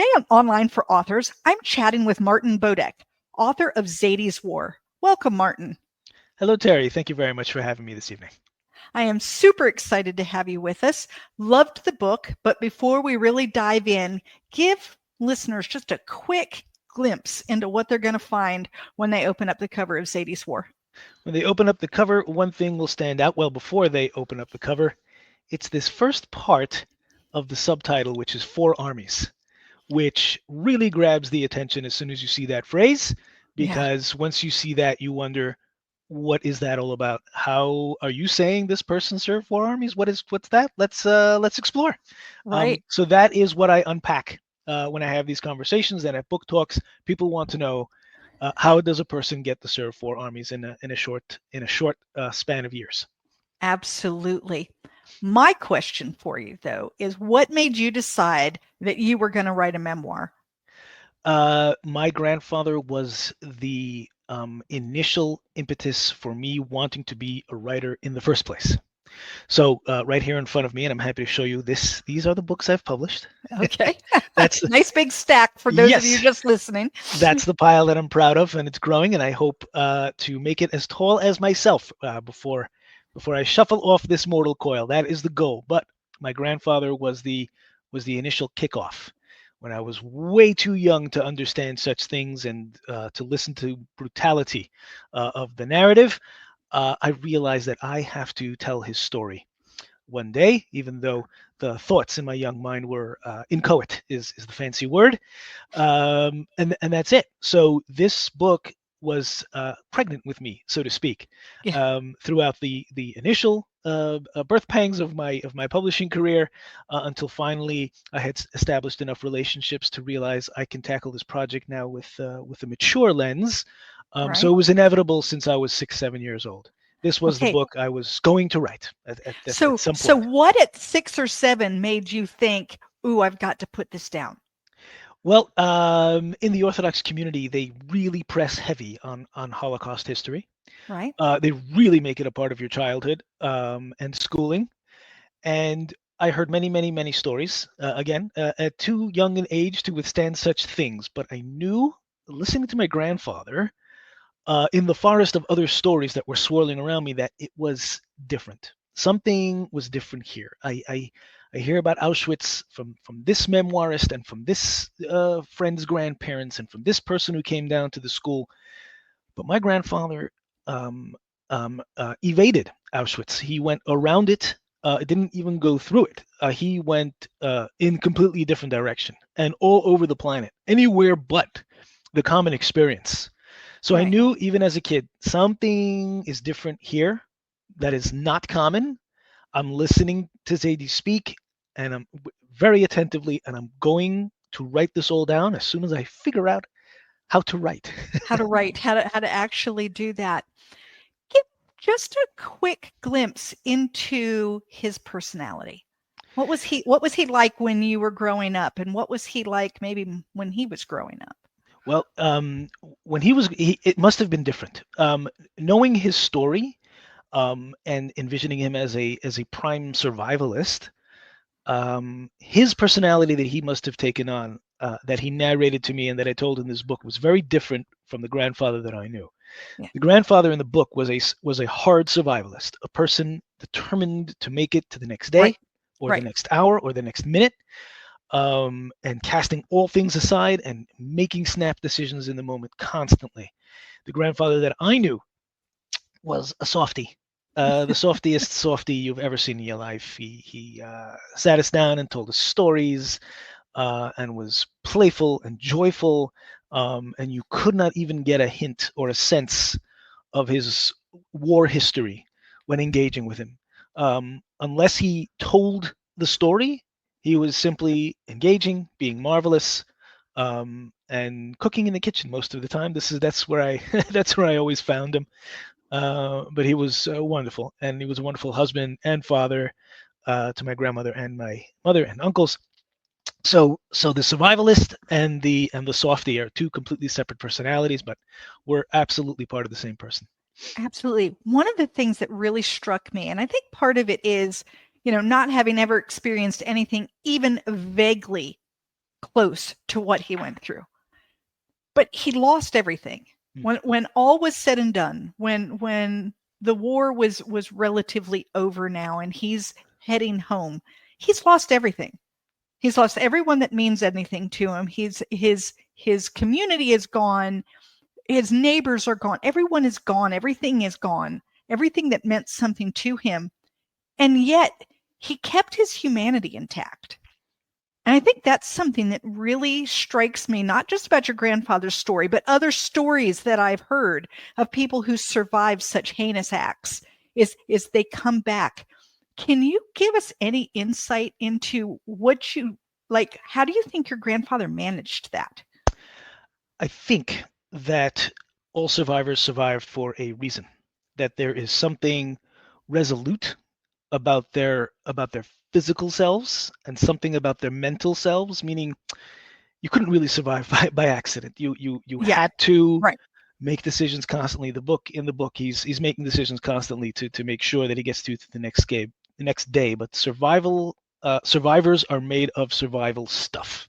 Today on Online for Authors, I'm chatting with Martin Bodek, author of Zaidy's War. Welcome, Martin. Hello, Terry. Thank you very much for having me this evening. I am super excited to have you with us. Loved the book, but before we really dive in, give listeners just a quick glimpse into what they're going to find when they open up the cover of Zaidy's War. When they open up the cover, one thing will stand out. Well, before they open up the cover, it's this first part of the subtitle, which is Four Armies, which really grabs the attention as soon as you see that phrase, because once you see that, you wonder, what is that all about? How are you saying this person served four armies? What's that? Let's explore. Right. So that is what I unpack when I have these conversations and at book talks. People want to know, how does a person get to serve four armies in a short span of years? Absolutely. My question for you, though, is what made you decide that you were going to write a memoir? My grandfather was the initial impetus for me wanting to be a writer in the first place. So right here in front of me, and I'm happy to show you this. These are the books I've published. Okay. That's nice big stack for those of you just listening. That's the pile that I'm proud of, and it's growing, and I hope to make it as tall as myself before I shuffle off this mortal coil. That is the goal. But my grandfather was the initial kickoff. When I was way too young to understand such things and to listen to brutality of the narrative, I realized that I have to tell his story one day, even though the thoughts in my young mind were inchoate is the fancy word, and that's it. So this book was pregnant with me, so to speak, throughout the initial birth pangs of my publishing career until finally I had established enough relationships to realize I can tackle this project now with a mature lens. So it was inevitable since I was 6-7 years old. This was the book I was going to write at some point. So what at 6 or 7 made you think, ooh, I've got to put this down? Well, in the Orthodox community, they really press heavy on Holocaust history. Right. They really make it a part of your childhood and schooling. And I heard many, many, many stories, again, at too young an age to withstand such things. But I knew, listening to my grandfather, in the forest of other stories that were swirling around me, that it was different. Something was different here. I hear about Auschwitz from this memoirist and from this friend's grandparents and from this person who came down to the school. But my grandfather evaded Auschwitz. He went around it. Didn't even go through it. He went in completely different direction and all over the planet, anywhere but the common experience. So I knew even as a kid, something is different here that is not common. I'm listening to Zaidy speak, and I'm very attentively, and I'm going to write this all down as soon as I figure out how to write. How to actually do that. Give just a quick glimpse into his personality. What was he like when you were growing up, and what was he like maybe when he was growing up? Well, when it must have been different. Knowing his story and envisioning him as a prime survivalist, his personality that he must have taken on, that he narrated to me and that I told in this book, was very different from the grandfather that I knew. Yeah. The grandfather in the book was a hard survivalist, a person determined to make it to the next day or the next hour or the next minute. And casting all things aside and making snap decisions in the moment constantly. The grandfather that I knew was a softie, the softiest softie you've ever seen in your life. He sat us down and told us stories and was playful and joyful, and you could not even get a hint or a sense of his war history when engaging with him. Unless he told the story, he was simply engaging, being marvelous, and cooking in the kitchen most of the time. That's where I always found him. But he was wonderful, and he was a wonderful husband and father to my grandmother and my mother and uncles. So the survivalist and the softie are two completely separate personalities, but we're absolutely part of the same person. Absolutely. One of the things that really struck me, and I think part of it is, not having ever experienced anything even vaguely close to what he went through. But he lost everything. Mm. When all was said and done, when the war was relatively over now and he's heading home, he's lost everything. He's lost everyone that means anything to him. His community is gone. His neighbors are gone. Everyone is gone. Everything is gone. Everything that meant something to him. And yet he kept his humanity intact. And I think that's something that really strikes me, not just about your grandfather's story, but other stories that I've heard of people who survived such heinous acts, is they come back. Can you give us any insight into what you, like, how do you think your grandfather managed that? I think that all survivors survive for a reason, that there is something resolute about their physical selves and something about their mental selves, meaning you couldn't really survive by accident. You had to Right. make decisions constantly. In the book he's making decisions constantly to make sure that he gets to the next day. But survivors are made of survival stuff.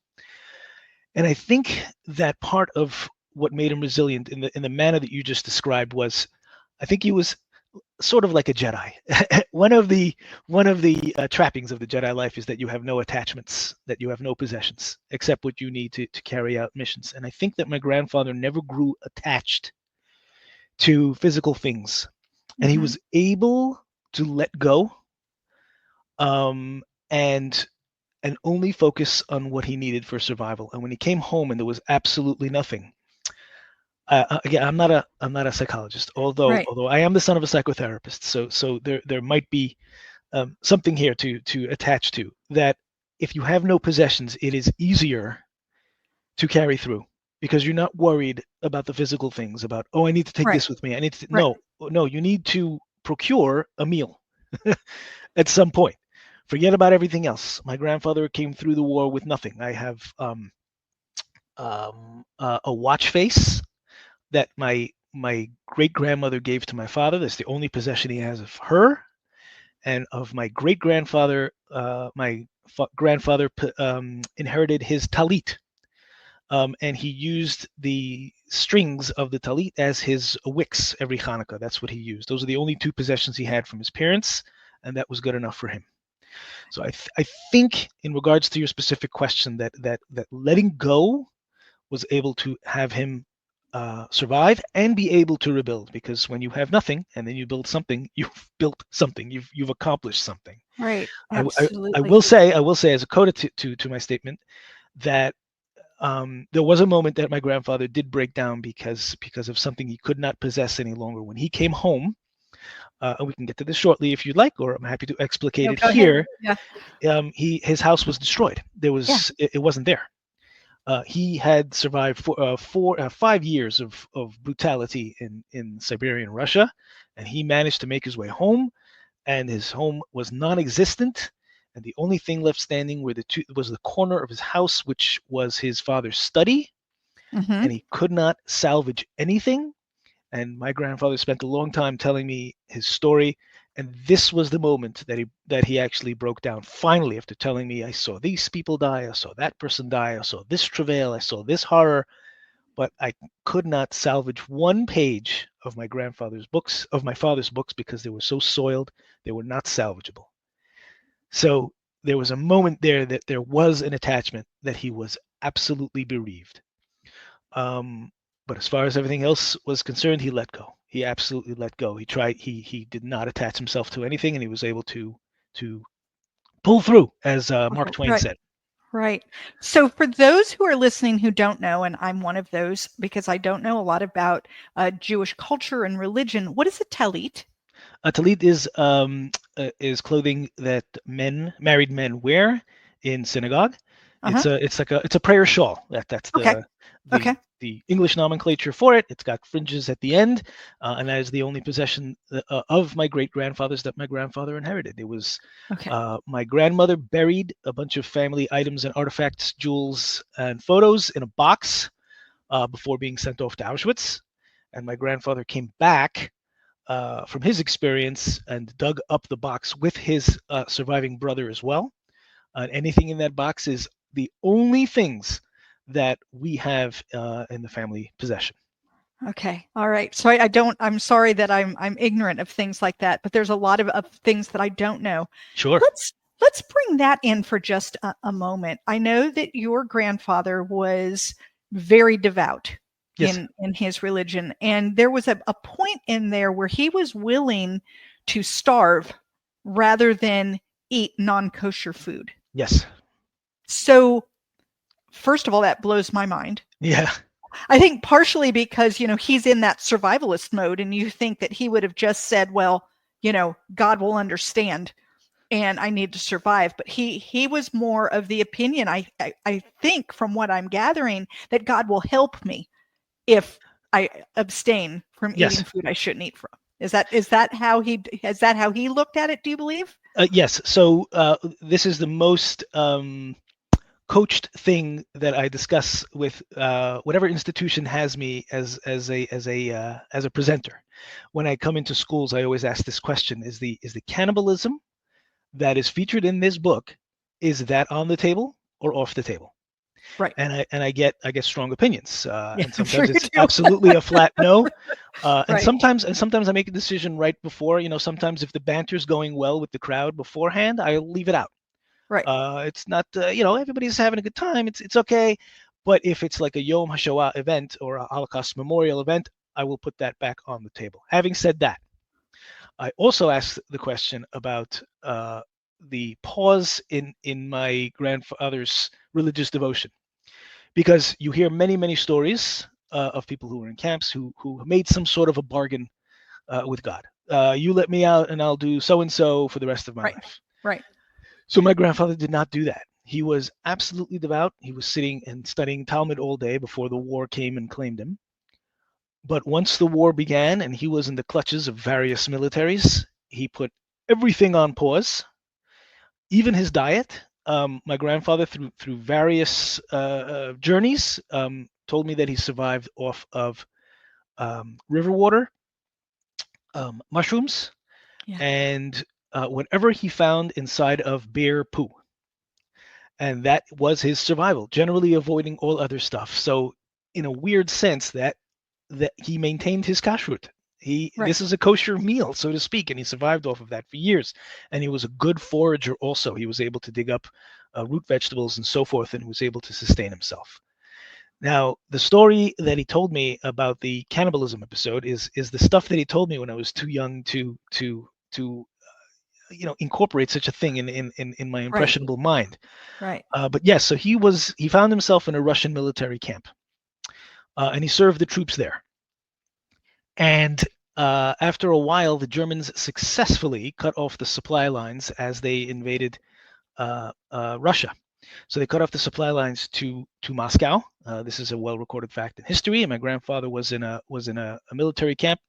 And I think that part of what made him resilient in the manner that you just described was, I think he was sort of like a Jedi. one of the trappings of the Jedi life is that you have no attachments, that you have no possessions except what you need to carry out missions. And I think that my grandfather never grew attached to physical things, and he was able to let go, and only focus on what he needed for survival. And when he came home and there was absolutely nothing, again, I'm not a psychologist, although I am the son of a psychotherapist. So there might be something here to attach to, that if you have no possessions, it is easier to carry through because you're not worried about the physical things, about, oh, I need to take this with me. I need to, no, you need to procure a meal at some point. Forget about everything else. My grandfather came through the war with nothing. I have a watch face that my great grandmother gave to my father. That's the only possession he has of her. And of my great grandfather, my grandfather inherited his talit, and he used the strings of the talit as his wicks every Hanukkah. That's what he used. Those are the only two possessions he had from his parents, and that was good enough for him. So I think, in regards to your specific question, that letting go was able to have him survive and be able to rebuild, because when you have nothing and then you build something, you've built something, you've accomplished something. Right. Absolutely. I will say as a coda to my statement, that there was a moment that my grandfather did break down because of something he could not possess any longer. When he came home, and we can get to this shortly if you'd like, or I'm happy to explicate it here. Yeah. His house was destroyed. There was it wasn't there. He had survived 5 years of brutality in Siberian Russia, and he managed to make his way home, and his home was non-existent, and the only thing left standing was the corner of his house, which was his father's study, and he could not salvage anything. And my grandfather spent a long time telling me his story, and this was the moment that he actually broke down. Finally, after telling me, I saw these people die, I saw that person die, I saw this travail, I saw this horror, but I could not salvage one page of my father's books, because they were so soiled, they were not salvageable. So there was a moment there that there was an attachment that he was absolutely bereaved. But as far as everything else was concerned, he let go. He absolutely let go. He tried. He did not attach himself to anything, and he was able to pull through, as Mark Twain said. Right. So for those who are listening who don't know, and I'm one of those because I don't know a lot about Jewish culture and religion, what is a talit? A talit is clothing that married men wear in synagogue. It's a prayer shawl. That's the English nomenclature for it. It's got fringes at the end, and that is the only possession of my great grandfather's that my grandfather inherited. It was my grandmother buried a bunch of family items and artifacts, jewels, and photos in a box before being sent off to Auschwitz, and my grandfather came back from his experience and dug up the box with his surviving brother as well. Anything in that box is the only things that we have in the family possession. Okay. All right. So I'm sorry that I'm ignorant of things like that, but there's a lot of things that I don't know. Sure. Let's bring that in for just a moment. I know that your grandfather was very devout Yes. in his religion, and there was a point in there where he was willing to starve rather than eat non-kosher food. Yes. So, first of all, that blows my mind. Yeah. I think partially because, he's in that survivalist mode, and you think that he would have just said, well, God will understand and I need to survive. But he was more of the opinion, I think, from what I'm gathering, that God will help me if I abstain from Yes. eating food I shouldn't eat from. Is that how he looked at it, do you believe? Yes. So this is the most coached thing that I discuss with whatever institution has me as a presenter. When I come into schools, I always ask this question: Is the cannibalism that is featured in this book, is that on the table or off the table? Right. And I get strong opinions, and sure sometimes it's absolutely a flat no. And Right. sometimes I make a decision right before. Sometimes if the banter's going well with the crowd beforehand, I'll leave it out. Right. It's not, everybody's having a good time. It's okay. But if it's like a Yom HaShoah event or a Holocaust memorial event, I will put that back on the table. Having said that, I also asked the question about the pause in my grandfather's religious devotion, because you hear many stories of people who were in camps who made some sort of a bargain with God. You let me out, and I'll do so and so for the rest of my life. Right. So my grandfather did not do that. He was absolutely devout. He was sitting and studying Talmud all day before the war came and claimed him. But once the war began and he was in the clutches of various militaries, he put everything on pause, even his diet. My grandfather, through various journeys, told me that he survived off of river water, mushrooms, and whatever he found inside of bear poo. And that was his survival, generally avoiding all other stuff. So in a weird sense, that he maintained his kashrut. This is a kosher meal, so to speak, and he survived off of that for years. And he was a good forager also. He was able to dig up root vegetables and so forth, and he was able to sustain himself. Now, the story that he told me about the cannibalism episode is the stuff that he told me when I was too young to incorporate such a thing in my impressionable mind. Right. But yes, so he found himself in a Russian military camp, and he served the troops there. And after a while, the Germans successfully cut off the supply lines as they invaded Russia. So they cut off the supply lines to Moscow. This is a well-recorded fact in history. And my grandfather was in a military camp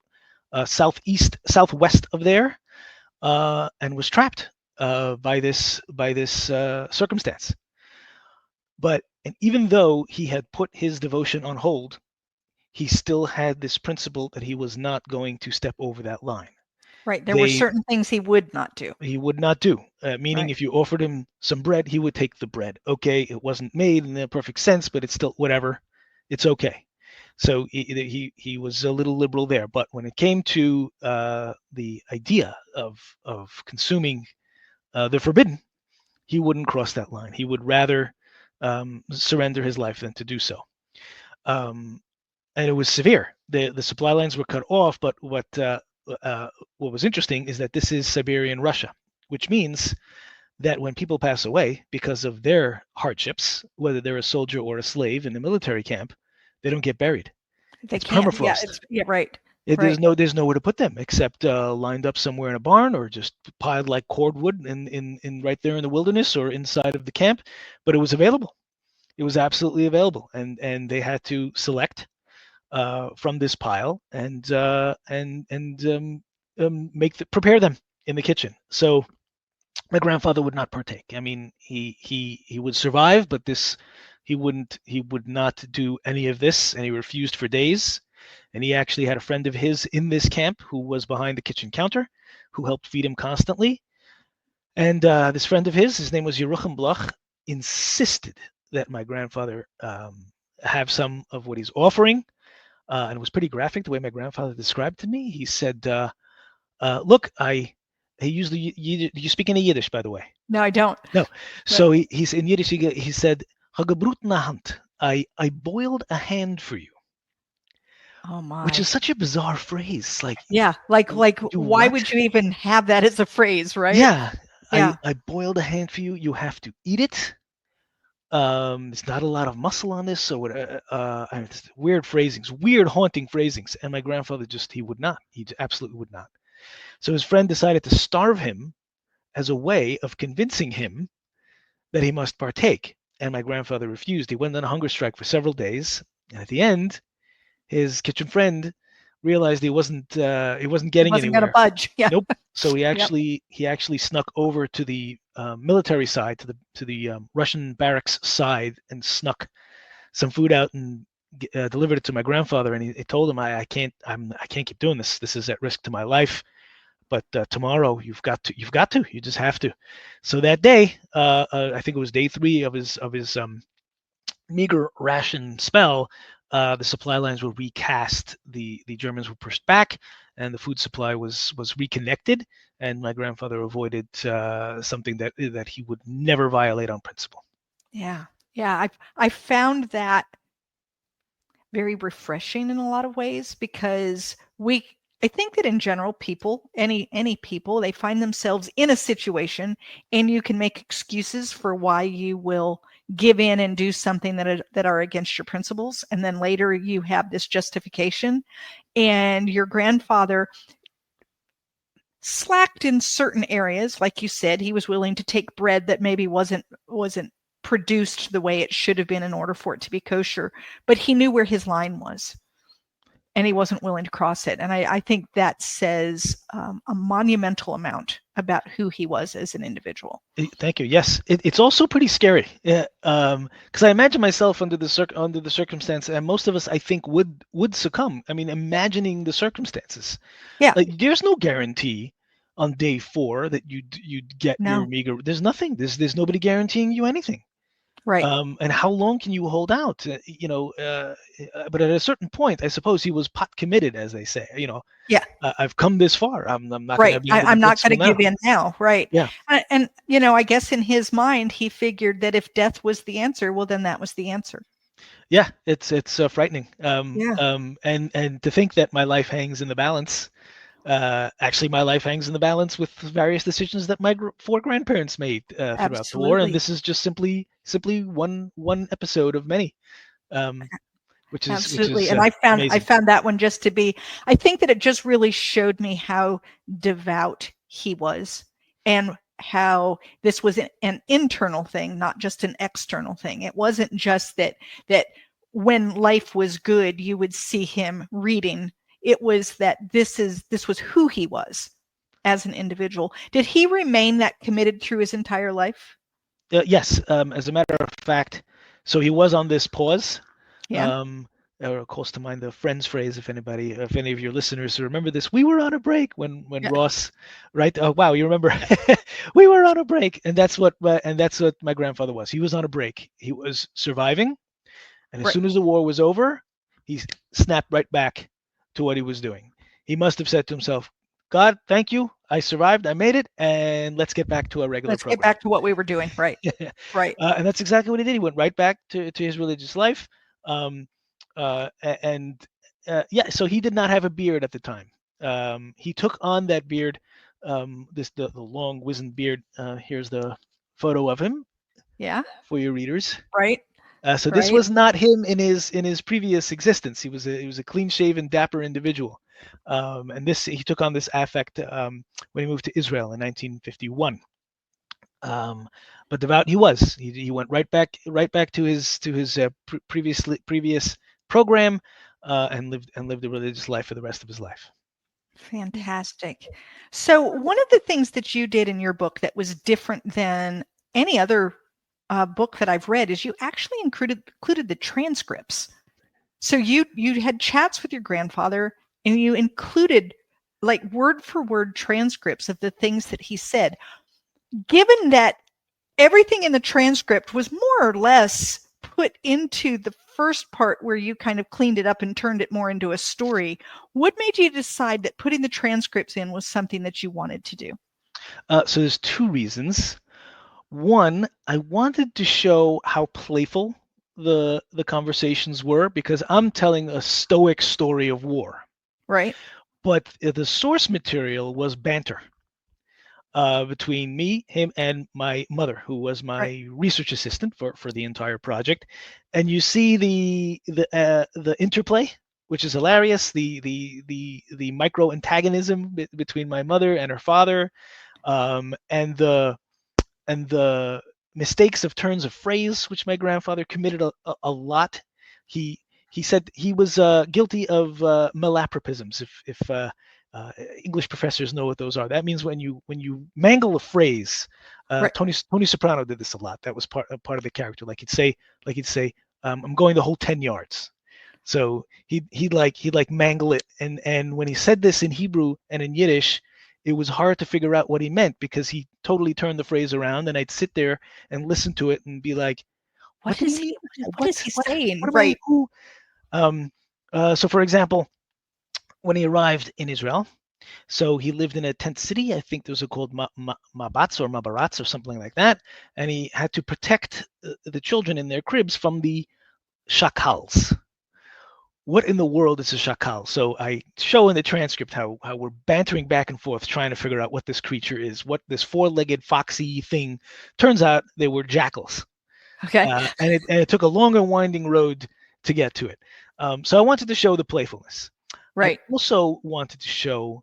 southwest of there, and was trapped by this circumstance. But even though he had put his devotion on hold, he still had this principle that he was not going to step over that line. Right. There were certain things he would not do. He would not do. Meaning, if you offered him some bread, he would take the bread. Okay, it wasn't made in the perfect sense, but it's still whatever. It's okay. So he was a little liberal there. But when it came to the idea of consuming the forbidden, he wouldn't cross that line. He would rather surrender his life than to do so. And it was severe. The supply lines were cut off. But what was interesting is that this is Siberian Russia, which means that when people pass away because of their hardships, whether they're a soldier or a slave in the military camp, they don't get buried. It's permafrost. Right. There's nowhere to put them except lined up somewhere in a barn, or just piled like cordwood in right there in the wilderness or inside of the camp. But it was available. It was absolutely available, and they had to select from this pile and prepare them in the kitchen. So my grandfather would not partake. I mean, he would survive, but he would not do any of this, and he refused for days. And he actually had a friend of his in this camp who was behind the kitchen counter, who helped feed him constantly. And this friend of his name was Yerucham Bloch, insisted that my grandfather have some of what he's offering. And it was pretty graphic the way my grandfather described to me. He said, look, he used do you speak any Yiddish, by the way? No, I don't. No. So he's in Yiddish, he said, Hagebrutene Hand, I boiled a hand for you. Oh my. Which is such a bizarre phrase. Like, yeah, like why would you even have that as a phrase, right? Yeah. Yeah. I boiled a hand for you. You have to eat it. There's not a lot of muscle on this, so weird phrasings, weird haunting phrasings. And my grandfather he would not. He absolutely would not. So his friend decided to starve him as a way of convincing him that he must partake. And my grandfather refused. He went on a hunger strike for several days. And at the end, his kitchen friend realized he wasn't getting anywhere. Wasn't going to budge. Yeah. Nope. So he actually snuck over to the military side, to the Russian barracks side, and snuck some food out and delivered it to my grandfather. And he told him, I can't keep doing this. This is at risk to my life. But tomorrow you just have to. So that day, I think it was day 3 of his meager ration spell. The supply lines were recast. The Germans were pushed back, and the food supply was reconnected. And my grandfather avoided something that he would never violate on principle. Yeah. I found that very refreshing in a lot of ways, because I think that in general, people, any people, they find themselves in a situation, and you can make excuses for why you will give in and do something that are against your principles, and then later you have this justification. And your grandfather slacked in certain areas, like you said. He was willing to take bread that maybe wasn't produced the way it should have been in order for it to be kosher, but he knew where his line was, and he wasn't willing to cross it. And I think that says a monumental amount about who he was as an individual. Thank you. Yes, it's also pretty scary. Yeah, because I imagine myself under the circumstance, and most of us, I think, would succumb. I mean, imagining the circumstances. Yeah. Like, there's no guarantee on day 4 that you'd get your meager. There's nothing. There's nobody guaranteeing you anything. Right. And how long can you hold out? But at a certain point, I suppose he was pot committed, as they say. Yeah. I've come this far. I'm not right. I'm not going to give in now. Right. Yeah. And I guess in his mind, he figured that if death was the answer, well, then that was the answer. Yeah, it's frightening. And to think that my life hangs in the balance. Actually, my life hangs in the balance with various decisions that my 4 grandparents made throughout the war, and this is just simply one episode of many, which is absolutely. And I found amazing. I found that one just to be. I think that it just really showed me how devout he was, and how this was an internal thing, not just an external thing. It wasn't just that when life was good, you would see him reading. It was that this was who he was as an individual. Did he remain that committed through his entire life? Yes. As a matter of fact, so he was on this pause. Yeah. Or calls to mind the Friends phrase, if any of your listeners remember this. We were on a break when Ross, right? Oh wow, you remember? We were on a break, and that's what my grandfather was. He was on a break. He was surviving, and as soon as the war was over, he snapped right back to what he was doing. He must have said to himself, God, thank you. I survived. I made it. And let's get back to our regular program. Let's get back to what we were doing. Right. Right. And that's exactly what he did. He went right back to his religious life. So he did not have a beard at the time. He took on that beard, the long wizened beard. Here's the photo of him. Yeah. For your readers. Right. So this was not him in his previous existence. He was a clean-shaven, dapper individual, and he took on this affect when he moved to Israel in 1951. But devout he was. He went right back to his previous program, and lived a religious life for the rest of his life. Fantastic. So one of the things that you did in your book that was different than any other book that I've read is you actually included the transcripts. So you had chats with your grandfather, and you included like word for word transcripts of the things that he said. Given that everything in the transcript was more or less put into the first part where you kind of cleaned it up and turned it more into a story, what made you decide that putting the transcripts in was something that you wanted to do? So there's two reasons. One, I wanted to show how playful the conversations were, because I'm telling a stoic story of war. Right. But the source material was banter between me, him, and my mother, who was my research assistant for the entire project. And you see the interplay, which is hilarious. The micro antagonism between my mother and her father, and the mistakes of turns of phrase, which my grandfather committed a lot. He said he was guilty of malapropisms. If English professors know what those are, that means when you mangle a phrase. Tony Soprano did this a lot. That was part of the character. Like he'd say, I'm going the whole 10 yards. So he'd mangle it, and when he said this in Hebrew and in Yiddish, it was hard to figure out what he meant, because he totally turned the phrase around, and I'd sit there and listen to it and be like, what is he saying? Right. So for example, when he arrived in Israel, so he lived in a tent city. I think those are called mabats or mabarats or something like that. And he had to protect the children in their cribs from the shakals. What in the world is a shakal? So I show in the transcript how we're bantering back and forth trying to figure out what this creature is, what this four-legged foxy thing. Turns out they were jackals. Okay. And it took a longer winding road to get to it. So I wanted to show the playfulness. Right. I also wanted to show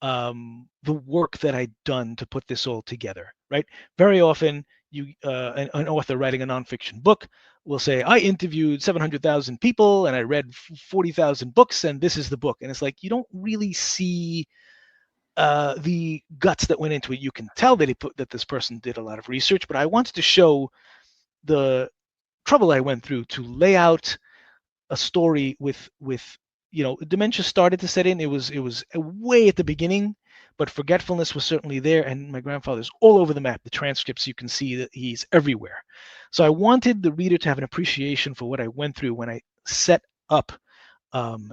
the work that I'd done to put this all together. Right. Very often, an author writing a nonfiction book will say, I interviewed 700,000 people and I read 40,000 books, and this is the book. And it's like, you don't really see the guts that went into it. You can tell that this person did a lot of research, but I wanted to show the trouble I went through to lay out a story with dementia started to set in. It was way at the beginning, but forgetfulness was certainly there, and my grandfather's all over the map. The transcripts, you can see that he's everywhere. So I wanted the reader to have an appreciation for what I went through when I set up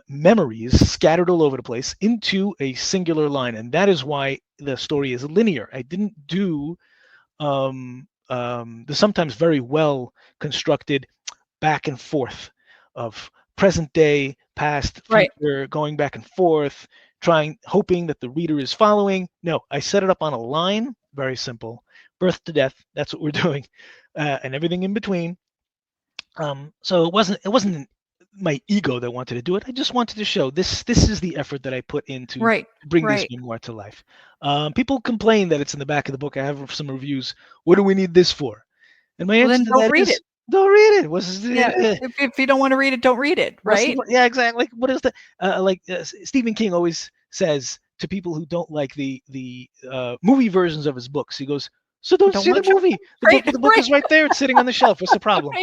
memories scattered all over the place into a singular line, and that is why the story is linear. I didn't do the sometimes very well constructed back and forth of present day, past, future, going back and forth, hoping that the reader is following. No, I set it up on a line, very simple, birth to death. That's what we're doing, and everything in between. So it wasn't my ego that wanted to do it. I just wanted to show this is the effort that I put into bring this memoir to life. People complain that it's in the back of the book. I have some reviews. What do we need this for? And my answer to that is, don't read it. If you don't want to read it, don't read it. Right? Yeah, exactly. What is that? Stephen King always says to people who don't like the movie versions of his books, he goes, so don't see the movie. The book is right there. It's sitting on the shelf. What's the problem?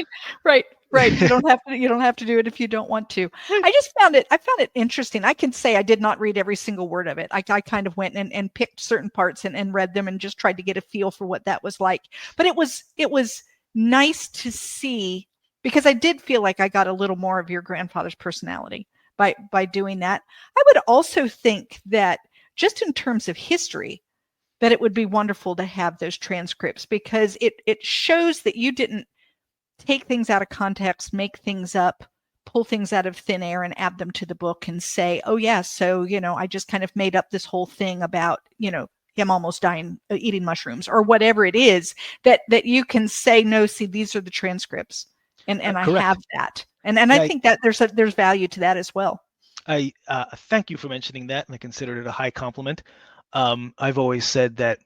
Right. You don't have to do it if you don't want to. I found it interesting. I can say I did not read every single word of it. I kind of went and picked certain parts and read them and just tried to get a feel for what that was like. But it was nice to see, because I did feel like I got a little more of your grandfather's personality by doing that. I would also think that just in terms of history, that it would be wonderful to have those transcripts, because it shows that you didn't take things out of context, make things up, pull things out of thin air and add them to the book and say, oh yeah, so, I just kind of made up this whole thing about, him almost dying, eating mushrooms or whatever it is, that you can say, no, see, these are the transcripts. And I have that. And I think that there's value to that as well. I thank you for mentioning that. And I considered it a high compliment. I've always said that,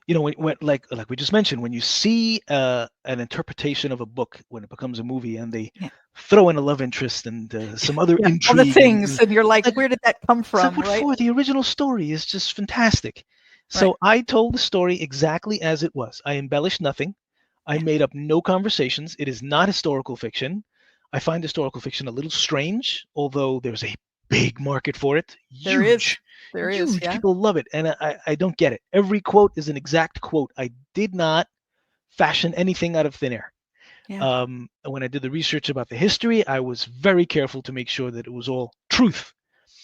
when like we just mentioned, when you see an interpretation of a book, when it becomes a movie and they throw in a love interest and some other intrigue, all the things, and you're like, where did that come from? What for? The original story is just fantastic. So I told the story exactly as it was. I embellished nothing. I made up no conversations. It is not historical fiction. I find historical fiction a little strange, although there's a big market for it. There is. Yeah. People love it, and I don't get it. Every quote is an exact quote. I did not fashion anything out of thin air. Yeah. When I did the research about the history, I was very careful to make sure that it was all truth.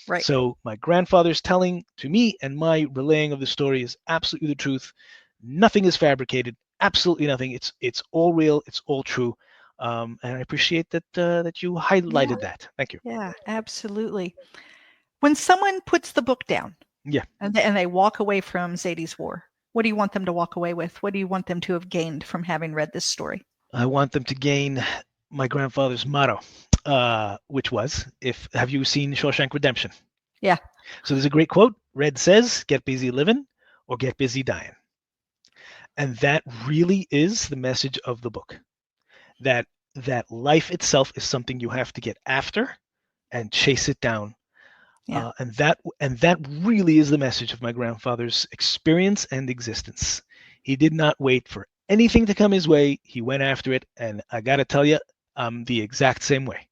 Right. So my grandfather's telling to me and my relaying of the story is absolutely the truth. Nothing is fabricated. Absolutely nothing. It's all real. It's all true. And I appreciate that you Yeah. highlighted that. Thank you. Yeah. Absolutely. When someone puts the book down Yeah. and they walk away from Zaidy's War, what do you want them to walk away with? What do you want them to have gained from having read this story? I want them to gain my grandfather's motto, which was, "If have you seen Shawshank Redemption?" Yeah. So there's a great quote. Red says, "Get busy living or get busy dying." And that really is the message of the book. That that life itself is something you have to get after and chase it down. Yeah. And that really is the message of my grandfather's experience and existence. He did not wait for anything to come his way. He went after it, and I got to tell you, I'm the exact same way.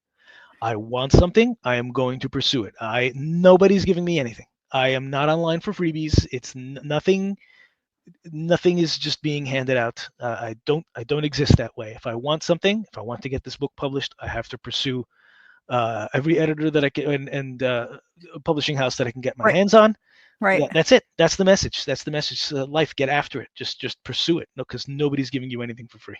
I want something, I am going to pursue it. Nobody's giving me anything. I am not online for freebies. It's nothing. Nothing is just being handed out. I don't exist that way. If I want something, if I want to get this book published, I have to pursue every editor that I can and publishing house that I can get my Right. hands on. Right. That's it. That's the message. That's the message. Life. Get after it. Just pursue it. No, because nobody's giving you anything for free.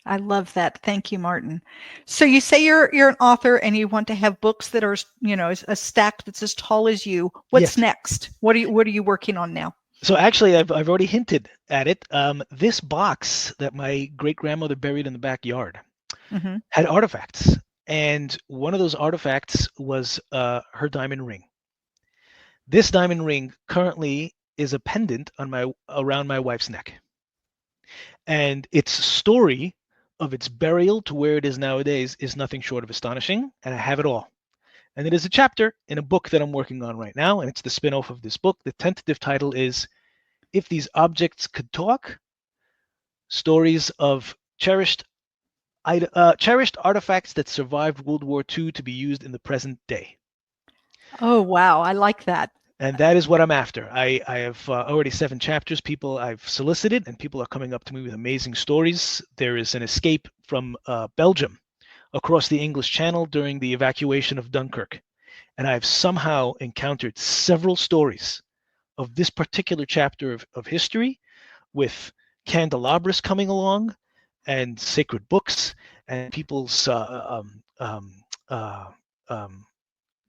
I love that. Thank you, Martin. So you say you're an author and you want to have books that are, a stack that's as tall as you. What's Yes. next? What are you working on now? So actually, I've already hinted at it. This box that my great grandmother buried in the backyard Mm-hmm. had artifacts, and one of those artifacts was her diamond ring. This diamond ring currently is a pendant around my wife's neck, and its story of its burial to where it is nowadays is nothing short of astonishing, and I have it all. And it is a chapter in a book that I'm working on right now, and it's the spin-off of this book. The tentative title is "If These Objects Could Talk: Stories of Cherished Artifacts That Survived World War II to be Used in the Present Day." Oh, wow. I like that. And that is what I'm after. I have already 7 chapters. People I've solicited, and people are coming up to me with amazing stories. There is an escape from Belgium across the English Channel during the evacuation of Dunkirk. And I've somehow encountered several stories of this particular chapter of history, with candelabras coming along and sacred books and people's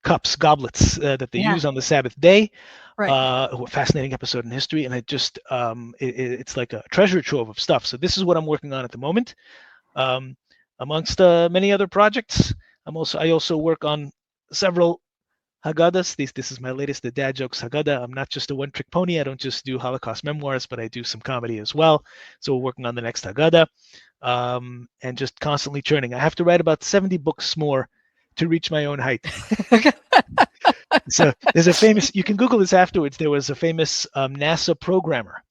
cups, goblets that they Yeah. use on the Sabbath day. Right. A fascinating episode in history, and it's like a treasure trove of stuff. So this is what I'm working on at the moment. Amongst many other projects, I also work on several Haggadahs. This is my latest, the Dad Jokes Haggadah. I'm not just a one-trick pony. I don't just do Holocaust memoirs, but I do some comedy as well. So we're working on the next Haggadah, and just constantly churning. I have to write about 70 books more to reach my own height. So there's a famous, you can Google this afterwards. There was a famous NASA programmer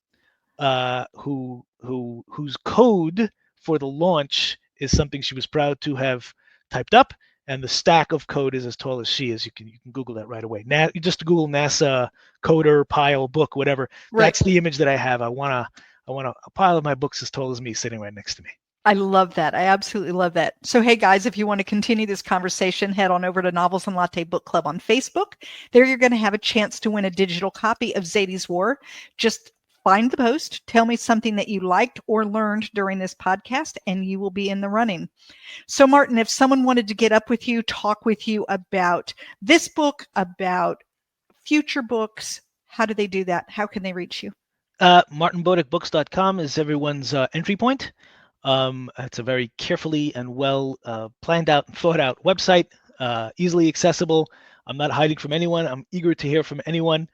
whose code for the launch is something she was proud to have typed up, and the stack of code is as tall as she is. You can Google that right away. You just Google NASA coder pile book, whatever. Right. That's the image that I have. I want a pile of my books as tall as me sitting right next to me. I love that. I absolutely love that. So, hey guys, if you want to continue this conversation, head on over to Novels and Latte Book Club on Facebook. There you're going to have a chance to win a digital copy of Zaidy's War. Just find the post, tell me something that you liked or learned during this podcast, and you will be in the running. So, Martin, if someone wanted to get up with you, talk with you about this book, about future books, how do they do that? How can they reach you? MartinBodekBooks.com is everyone's entry point. It's a very carefully and well planned out and thought out website, easily accessible. I'm not hiding from anyone. I'm eager to hear from anyone,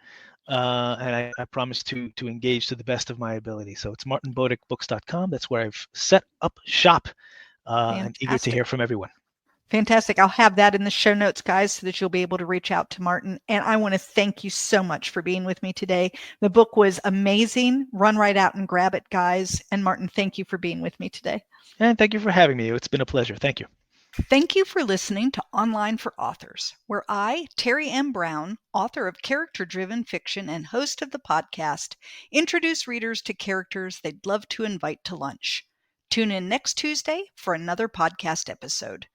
and I promise to engage to the best of my ability. So it's MartinBodekBooks.com. That's where I've set up shop, and eager to hear from everyone. Fantastic. I'll have that in the show notes, guys, so that you'll be able to reach out to Martin. And I want to thank you so much for being with me today. The book was amazing. Run right out and grab it, guys. And Martin, thank you for being with me today. And thank you for having me. It's been a pleasure. Thank you. Thank you for listening to Online for Authors, where I, Terry M. Brown, author of character-driven fiction and host of the podcast, introduce readers to characters they'd love to invite to lunch. Tune in next Tuesday for another podcast episode.